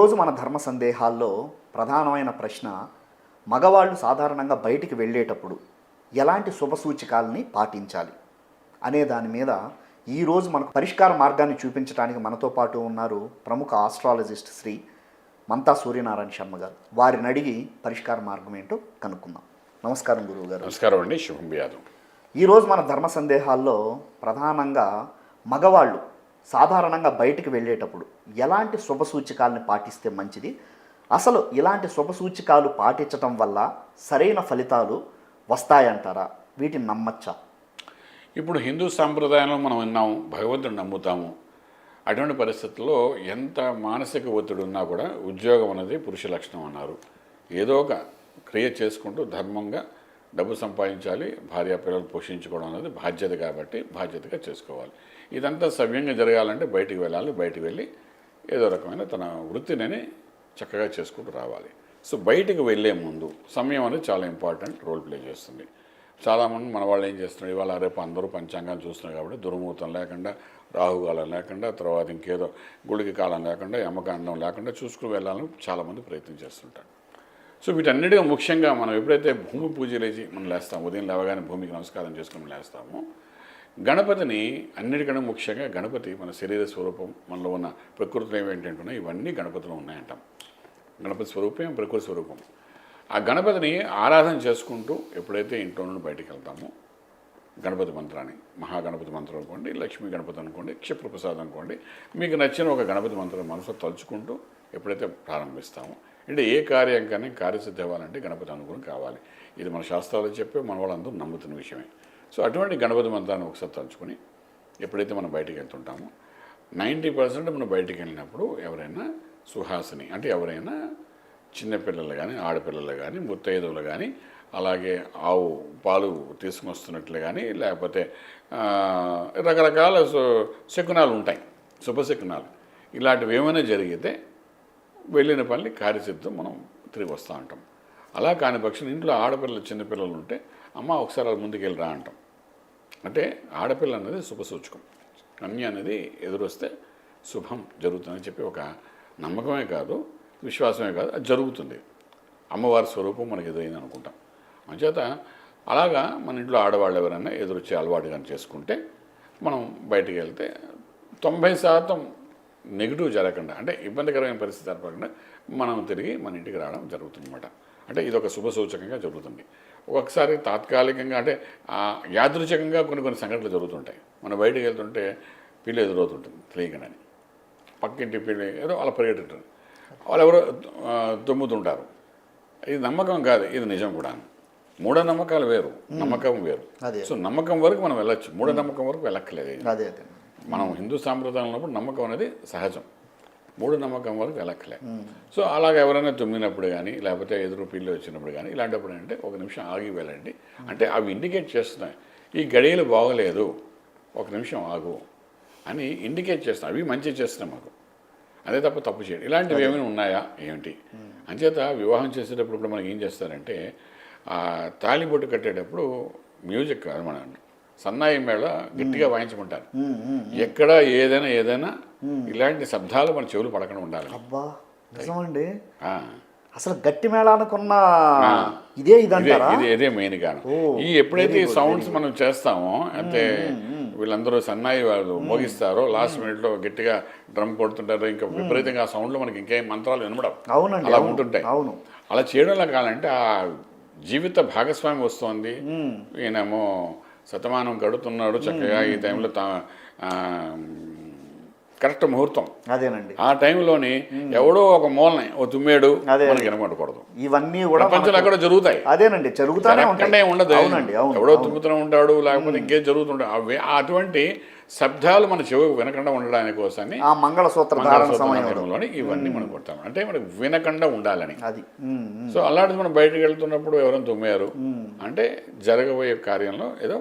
ఈరోజు మన ధర్మ సందేహాల్లో ప్రధానమైన ప్రశ్న, మగవాళ్ళు సాధారణంగా బయటికి వెళ్ళేటప్పుడు ఎలాంటి శుభసూచికాలని పాటించాలి అనే దాని మీద ఈరోజు మనకు పరిష్కార మార్గాన్ని చూపించడానికి మనతో పాటు ఉన్నారు ప్రముఖ ఆస్ట్రాలజిస్ట్ శ్రీ మంతా సూర్యనారాయణ శర్మ గారు. వారిని అడిగి పరిష్కార మార్గం ఏంటో కనుక్కుందాం. నమస్కారం గురువు గారు. నమస్కారం అండి. శుభం వ్యాధం. ఈరోజు మన ధర్మ సందేహాల్లో ప్రధానంగా మగవాళ్ళు సాధారణంగా బయటికి వెళ్ళేటప్పుడు ఎలాంటి శుభసూచికాలని పాటిస్తే మంచిది, అసలు ఇలాంటి శుభసూచికాలు పాటించటం వల్ల సరైన ఫలితాలు వస్తాయంటారా, వీటిని నమ్మచ్చా? ఇప్పుడు హిందూ సాంప్రదాయంలో మనం విన్నాము, భగవంతుడు నమ్ముతాము. అటువంటి పరిస్థితుల్లో ఎంత మానసిక ఒత్తిడి ఉన్నా కూడా ఉద్యోగం అనేది పురుష లక్షణం అన్నారు. ఏదో ఒక క్రియ చేసుకుంటూ ధర్మంగా డబ్బు సంపాదించాలి, భార్య పిల్లలు పోషించుకోవడం అనేది బాధ్యత కాబట్టి బాధ్యతగా చేసుకోవాలి. ఇదంతా సవ్యంగా జరగాలంటే బయటికి వెళ్ళాలి. బయటికి వెళ్ళి ఏదో రకమైన తన వృత్తిని చక్కగా చేసుకుంటూ రావాలి. సో బయటికి వెళ్ళే ముందు సమయం అనేది చాలా ఇంపార్టెంట్ రోల్ ప్లే చేస్తుంది. చాలామంది మన వాళ్ళు ఏం చేస్తున్నారు, ఇవాళ రేపు అందరూ పంచాంగాన్ని చూస్తున్నారు కాబట్టి దుర్ముహూర్తం లేకుండా, రాహుకాలం లేకుండా, తర్వాత ఇంకేదో గుడికి కాలం లేకుండా, యమకాండం లేకుండా చూసుకుని వెళ్ళాలని చాలామంది ప్రయత్నం చేస్తుంటారు. సో వీటన్నిటిగా ముఖ్యంగా మనం ఎప్పుడైతే భూమి పూజలేసి మనం లేస్తాం, ఉదయం లేవగానే భూమికి నమస్కారం చేసుకుని లేస్తామో, గణపతిని అన్నిటికన్నా ముఖ్యంగా గణపతి మన శరీర స్వరూపం, మనలో ఉన్న ప్రకృతిలో ఏమేంటంటున్నాయి ఇవన్నీ గణపతిలో ఉన్నాయంటాం. గణపతి స్వరూపం ప్రకృతి స్వరూపం. ఆ గణపతిని ఆరాధన చేసుకుంటూ ఎప్పుడైతే ఇంట్లో నుండి బయటికి వెళ్తామో గణపతి మంత్రాన్ని, మహాగణపతి మంత్రం అనుకోండి, లక్ష్మీ గణపతి అనుకోండి, క్షిప్రప్రసాద్ అనుకోండి, మీకు నచ్చిన ఒక గణపతి మంత్రం మనసులో తలుచుకుంటూ ఎప్పుడైతే ప్రారంభిస్తామో, అంటే ఏ కార్యం కానీ కార్యసిద్ధి అవ్వాలంటే గణపతి అనుగుణం కావాలి. ఇది మన శాస్త్రాలు చెప్పే మన వాళ్ళందరూ నమ్ముతున్న విషయమే. సో అటువంటి గణపతి మంత్రాన్ని ఒకసారి తలుచుకొని ఎప్పుడైతే మనం బయటికి వెళ్తుంటామో 90% మనం బయటికి వెళ్ళినప్పుడు ఎవరైనా సుహాసిని అంటే ఎవరైనా చిన్నపిల్లలు కానీ, ఆడపిల్లలు కానీ, ముత్తైదువులు కానీ, అలాగే ఆవు పాలు తీసుకుని కానీ, లేకపోతే రకరకాల శకునాలు ఉంటాయి, శుభశకునాలు. ఇలాంటివి ఏమైనా జరిగితే వెళ్ళిన పని కార్యసిద్ధం మనం తిరిగి వస్తూ ఉంటాం. అలా కాని పక్షం ఇంట్లో ఆడపిల్లలు చిన్నపిల్లలు ఉంటే అమ్మ ఒకసారి అది ముందుకు వెళ్ళి రా అంటాం. అంటే ఆడపిల్ల అనేది శుభసూచకం, కన్య అనేది ఎదురొస్తే శుభం జరుగుతుందని చెప్పి ఒక నమ్మకమే కాదు, విశ్వాసమే కాదు, అది జరుగుతుంది. అమ్మవారి స్వరూపం మనకు ఎదురైంది అనుకుంటాం. అంచేత అలాగా మన ఇంట్లో ఆడవాళ్ళు ఎవరైనా ఎదురొచ్చే అలవాటు కానీ చేసుకుంటే మనం బయటికి వెళ్తే 90% నెగిటివ్ జరగకుండా, అంటే ఇబ్బందికరమైన పరిస్థితి ఏర్పడకుండా మనం తిరిగి మన ఇంటికి రావడం జరుగుతుందన్నమాట. అంటే ఇది ఒక శుభ సూచకంగా జరుగుతుంది. ఒక్కొక్కసారి తాత్కాలికంగా అంటే యాదృచ్ఛికంగా కొన్ని సంఘటనలు జరుగుతుంటాయి. మనం బయటికి వెళ్తుంటే పిల్లి ఎదురవుతుంటుంది తెలియకుండానే, పక్కింటి పిల్లి ఏదో అలా పరిగెట్టుంటుంది, వాళ్ళు ఎవరో తుమ్ముతుంటారు. ఇది నమ్మకం కాదు, ఇది నిజం కూడా. మూఢనమ్మకాలు వేరు, నమ్మకం వేరు. సో నమ్మకం వరకు మనం వెళ్ళొచ్చు, మూఢనమ్మకం వరకు వెళ్ళక్కర్లేదు. మనం హిందూ సాంప్రదాయం ఉన్నప్పుడు నమ్మకం అనేది సహజం, మూఢనమ్మకం వరకు వెళ్ళక్కర్లేదు. సో అలాగ ఎవరైనా తుమ్మినప్పుడు కానీ, లేకపోతే ఎదురు పిల్లి వచ్చినప్పుడు కానీ, ఇలాంటప్పుడు అంటే ఒక నిమిషం ఆగి వెళ్ళండి. అంటే అవి ఇండికేట్ చేస్తున్నాయి, ఈ గడియలు బాగోలేదు, ఒక నిమిషం ఆగు అని ఇండికేట్ చేస్తున్నాయి. అవి మంచి చేస్తున్నాయి మాకు, అదే తప్పు చేయండి. ఇలాంటివి ఏమైనా ఉన్నాయా ఏమిటి అంచేత వివాహం చేసేటప్పుడు కూడా మనకి ఏం చేస్తారంటే తాళిబొట్టు కట్టేటప్పుడు మ్యూజిక్ మన సన్నాయి మేళ గట్టిగా వాయించమంటారు. ఎక్కడ ఏదైనా ఇలాంటి శబ్దాలు మన చెవులు పడకుండా ఉండాలి. అబ్బా నిజమండి, అసలు గట్టి మేళానుకున్న ఇదే మెయిన్ గాను. ఈ ఎప్పుడైతే ఈ సౌండ్స్ మనం చేస్తామో, అంటే వీళ్ళందరూ సన్నాయి వాళ్ళు మోగిస్తారో, లాస్ట్ మినిట్లో గట్టిగా డ్రమ్ కొడుతుంటారు, ఇంకా విపరీతంగా ఆ సౌండ్లో మనకి ఇంకేం మంత్రాలు వినబడవు, అలా ఉంటుంటాయి. అలా చేయడంలో కావాలంటే ఆ జీవిత భాగస్వామి వస్తుంది, ఈయనేమో శతమానం గడుతున్నాడు చక్కగా, ఈ టైంలో కరెక్ట్ ముహూర్తం అదేనండి. ఆ టైంలోని ఎవడో ఒక మూలని ఓ తుమ్మేడు మనకి వినబడకూడదు. ఇవన్నీ కూడా ప్రపంచంలో అక్కడ జరుగుతాయి. అదేనండి, జరుగుతానే ఉండదు. ఎవడో తుమ్ముతూనే ఉంటాడు, లేకపోతే ఇంకేం జరుగుతుంటాడు. అటువంటి శబ్దాలు మన చెవుకు వినకుండా ఉండడానికి కోసమని ఆ మంగళసూత్రంలోని ఇవన్నీ మనం కొడతాం, అంటే మనకు వినకుండా ఉండాలని. అది సో అలాంటిది మనం బయటకు వెళ్తున్నప్పుడు ఎవరైనా తుమ్మారు అంటే జరగబోయే కార్యంలో ఏదో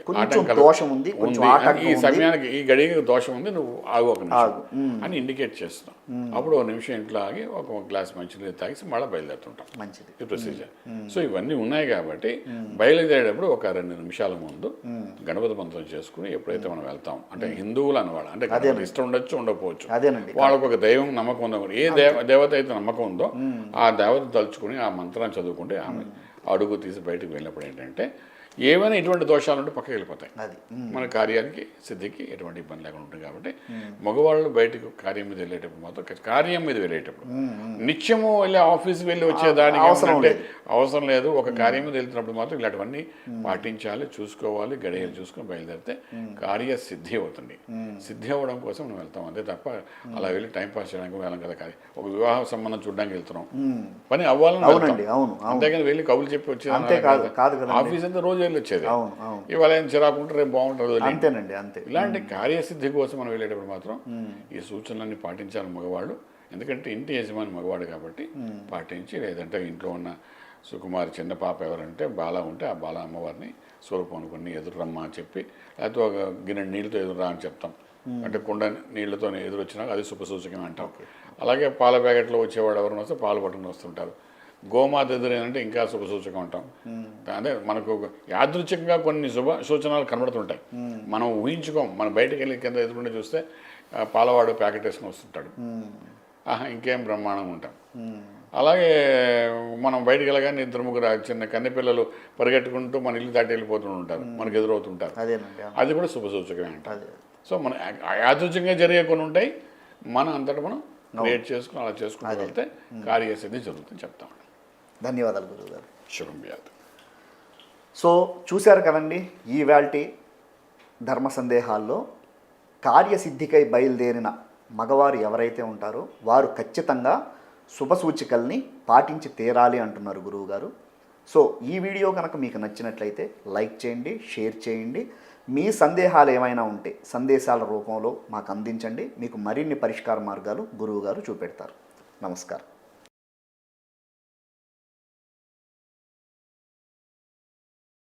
కొంచెం ఆటంకాలు దోషం ఉంది, కొంచెం ఉంది. ఆటంకం ఈ ఉంది. సమయానికి ఈ గడియకి దోషం ఉంది, నువ్వు ఆగు ఒక నిమిషం ఆగు. అని ఇండికేట్ చేస్తున్నాం. అప్పుడు ఒక నిమిషం ఇంట్లో ఆగి ఒక గ్లాస్ మంచినీళ్ళు తాగేసి మళ్ళీ బయలుదేరుతుంటాం. మంచిది. ఈ ప్రొసీజర్. సో ఇవన్నీ ఉన్నాయి కాబట్టి బయలుదేరేటప్పుడు ఒక 2 నిమిషాల ముందు గణపతి మంత్రం చేసుకుని ఎప్పుడైతే మనం వెళ్తాం, అంటే హిందువులు అన్నవాళ్ళు, అంటే గణపతి ఇష్టం ఉండొచ్చు ఉండకపోవచ్చు, అదేనండి. వాళ్ళకు ఒక దైవం నమ్మకం ఉందో, ఏ దేవత అయితే నమ్మకం ఉందో ఆ దేవత తలుచుకుని ఆ మంత్రాన్ని చదువుకుంటే ఆమె అడుగు తీసి బయటకు వెళ్ళినప్పుడు ఏంటంటే ఏమైనా ఎటువంటి దోషాలు ఉంటే పక్కకి వెళ్ళిపోతాయి. అది మన కార్యానికి సిద్ధికి ఎటువంటి ఇబ్బంది లేకుండా ఉంటుంది. కాబట్టి మగవాళ్ళు బయటకు కార్యం మీద వెళ్ళేటప్పుడు మాత్రం కార్యం మీద వెళ్ళేటప్పుడు నిత్యము వెళ్ళి ఆఫీస్కి వెళ్ళి వచ్చేదానికి అవసరం లేదు. ఒక కార్యం మీద వెళ్తున్నప్పుడు మాత్రం ఇలాంటివన్నీ పాటించాలి, చూసుకోవాలి, గడియలు చూసుకొని బయలుదేరితే కార్య సిద్ధి అవుతుంది. సిద్ధి అవ్వడం కోసం మనం వెళ్తాం అంతే తప్ప అలా వెళ్ళి టైం పాస్ చేయడానికి వెళ్ళాం కదా. ఒక వివాహ సంబంధం చూడడానికి వెళ్తున్నాం, పని అవ్వాలని వెళ్తాం. అంతేగాని వెళ్ళి కబుర్లు చెప్పి వచ్చేది ఆఫీస్ అంతా రోజు వెళ్ళి వచ్చేది. ఇవాళ ఏం చిరాకుంటే రేపు బాగుంటుంది. అంతేనండి, అంతే. ఇలాంటి కార్యసిద్ధి కోసం మనం వెళ్ళేటప్పుడు మాత్రం ఈ సూచనలన్నీ పాటించాలి మగవాళ్ళు. ఎందుకంటే ఇంటి యజమాని మగవాడు కాబట్టి పాటించి, లేదంటే ఇంట్లో ఉన్న సుకుమారి చిన్న పాప ఎవరంటే బాల ఉంటే ఆ బాల అమ్మవారిని స్వరూపం అనుకుని ఎదురు రమ్మా అని చెప్పి, లేకపోతే ఒక గిన్నె నీళ్ళతో ఎదురు రా అని చెప్తాం. అంటే కుండ నీళ్లతో ఎదురు వచ్చినా అది శుభసూచకం అంటాం. అలాగే పాల ప్యాకెట్లో వచ్చేవాడు ఎవరైనా వస్తే పాలు పట్టుకుని వస్తుంటారు. గోమాత ఎదురేనంటే ఇంకా శుభసూచకం అంటాం. అదే మనకు యాదృచ్ఛికంగా కొన్ని శుభ సూచనలు కనబడుతుంటాయి, మనం ఊహించుకోం. మనం బయటకు వెళ్ళి కింద ఎదురుకుంటే చూస్తే పాలవాడు ప్యాకెట్ వేసుకుని వస్తుంటాడు, ఇంకేం బ్రహ్మాండంగా ఉంటాం. అలాగే మనం బయటకు వెళ్ళగానే 2-3 చిన్న కన్నెపిల్లలు పరిగెట్టుకుంటూ మన ఇల్లు దాటి వెళ్ళిపోతూ ఉంటారు, మనకు ఎదురవుతుంటారు. అది కూడా శుభసూచకమే అంటారు. సో మన యాదృచ్ఛికంగా జరిగే కొన్ని ఉంటాయి, మనం అంతటా మనం క్రియేట్ చేసుకుని అలా చేసుకుంటూ వెళ్తే కార్యసిద్ధి జరుగుతుంది చెప్తాం. ధన్యవాదాలు గురువుగారు. శుభం వ్యాధి. సో చూశారు కదండి, ఈవేళ ధర్మ సందేహాల్లో కార్యసిద్ధికై బయలుదేరిన మగవారు ఎవరైతే ఉంటారో వారు ఖచ్చితంగా శుభసూచికల్ని పాటించి తీరాలి అంటున్నారు గురువుగారు. సో ఈ వీడియో కనుక మీకు నచ్చినట్లయితే లైక్ చేయండి, షేర్ చేయండి. మీ సందేహాలు ఏమైనా ఉంటే సందేశాల రూపంలో మాకు అందించండి. మీకు మరిన్ని పరిష్కార మార్గాలు గురువుగారు చూపెడతారు. నమస్కారం.